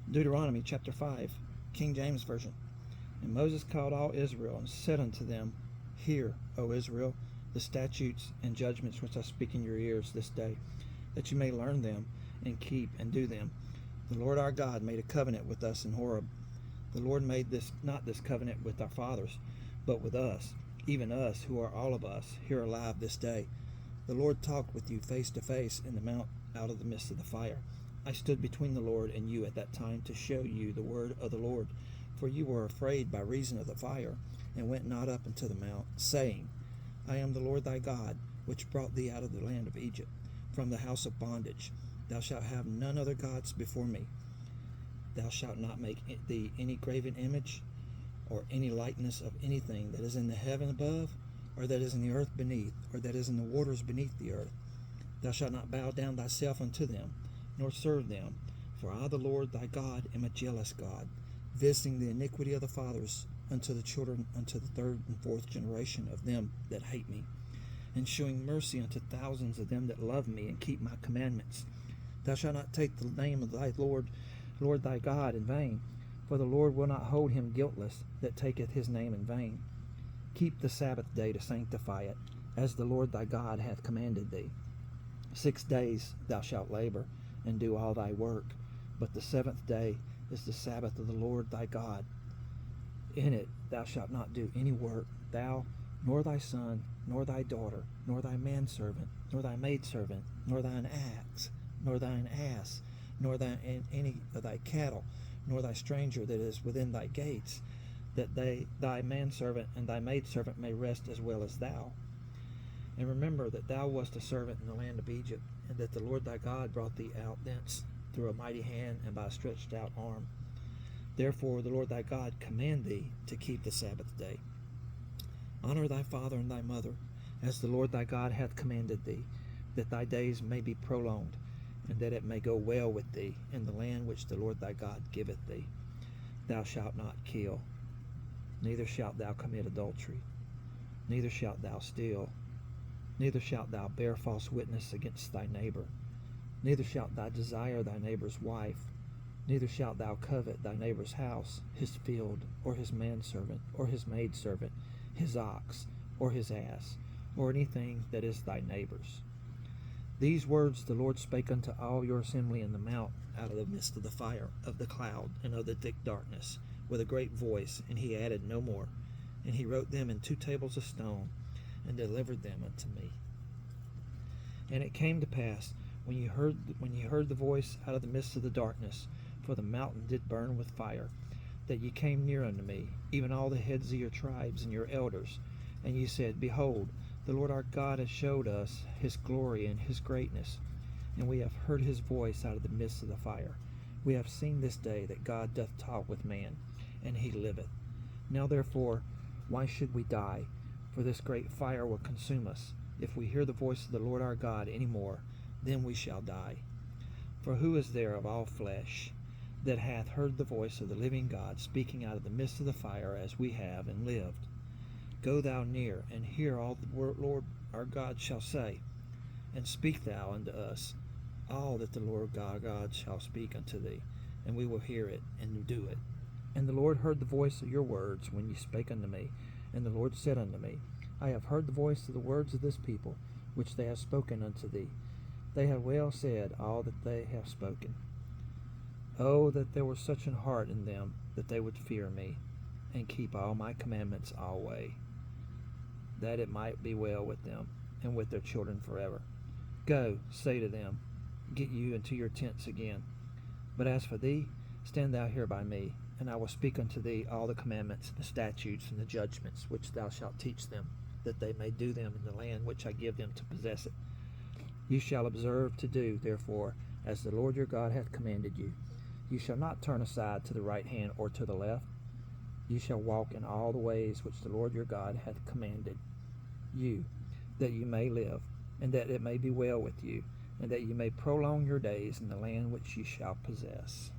Deuteronomy chapter 5, King James Version. And Moses called all Israel and said unto them, Hear, O Israel, the statutes and judgments which I speak in your ears this day, that you may learn them and keep and do them. The Lord our God made a covenant with us in Horeb. The Lord made not this covenant with our fathers, but with us, even us who are all of us here alive this day. The Lord talked with you face to face in the mount out of the midst of the fire. I stood between the Lord and you at that time to show you the word of the Lord, for you were afraid by reason of the fire, and went not up into the mount, saying, I am the Lord thy God, which brought thee out of the land of Egypt, from the house of bondage. Thou shalt have none other gods before me. Thou shalt not make thee any graven image, or any likeness of anything that is in the heaven above, or that is in the earth beneath, or that is in the waters beneath the earth. Thou shalt not bow down thyself unto them, nor serve them. For I, the Lord thy God, am a jealous God, visiting the iniquity of the fathers unto the children, unto the third and fourth generation of them that hate me, and showing mercy unto thousands of them that love me and keep my commandments. Thou shalt not take the name of thy Lord thy God in vain, for the Lord will not hold him guiltless that taketh his name in vain. Keep the Sabbath day to sanctify it, as the Lord thy God hath commanded thee. 6 days thou shalt labor, and do all thy work, but the seventh day is the Sabbath of the Lord thy God. In it thou shalt not do any work, thou, nor thy son, nor thy daughter, nor thy manservant, nor thy maidservant, nor thine ass, nor any of thy cattle, nor thy stranger that is within thy gates, that thy manservant and thy maidservant may rest as well as thou. And remember that thou wast a servant in the land of Egypt, and that the Lord thy God brought thee out thence through a mighty hand and by a stretched out arm. Therefore the Lord thy God command thee to keep the Sabbath day. Honor thy father and thy mother, as the Lord thy God hath commanded thee, that thy days may be prolonged, and that it may go well with thee in the land which the Lord thy God giveth thee. Thou shalt not kill, neither shalt thou commit adultery, neither shalt thou steal, neither shalt thou bear false witness against thy neighbor, neither shalt thou desire thy neighbor's wife, neither shalt thou covet thy neighbor's house, his field, or his manservant, or his maidservant, his ox, or his ass, or anything that is thy neighbor's. These words the Lord spake unto all your assembly in the mount out of the midst of the fire, of the cloud, and of the thick darkness, with a great voice, and he added no more. And he wrote them in 2 tables of stone, and delivered them unto me. And it came to pass, when ye heard the voice out of the midst of the darkness, for the mountain did burn with fire, that ye came near unto me, even all the heads of your tribes and your elders, and ye said, Behold, the Lord our God hath showed us his glory and his greatness, and we have heard his voice out of the midst of the fire. We have seen this day that God doth talk with man, and he liveth. Now therefore, why should we die? For this great fire will consume us. If we hear the voice of the Lord our God any more, then we shall die. For who is there of all flesh that hath heard the voice of the living God speaking out of the midst of the fire as we have, and lived? Go thou near, and hear all the Lord our God shall say, and speak thou unto us all that the Lord God shall speak unto thee, and we will hear it, and do it. And the Lord heard the voice of your words when ye spake unto me, and the Lord said unto me, I have heard the voice of the words of this people, which they have spoken unto thee. They have well said all that they have spoken. Oh, that there were such an heart in them, that they would fear me, and keep all my commandments alway, that it might be well with them, and with their children forever. Go, say to them, get you into your tents again. But as for thee, stand thou here by me, and I will speak unto thee all the commandments, the statutes, and the judgments, which thou shalt teach them, that they may do them in the land which I give them to possess it. You shall observe to do, therefore, as the Lord your God hath commanded you. You shall not turn aside to the right hand or to the left. You shall walk in all the ways which the Lord your God hath commanded you, that you may live, and that it may be well with you, and that you may prolong your days in the land which ye shall possess.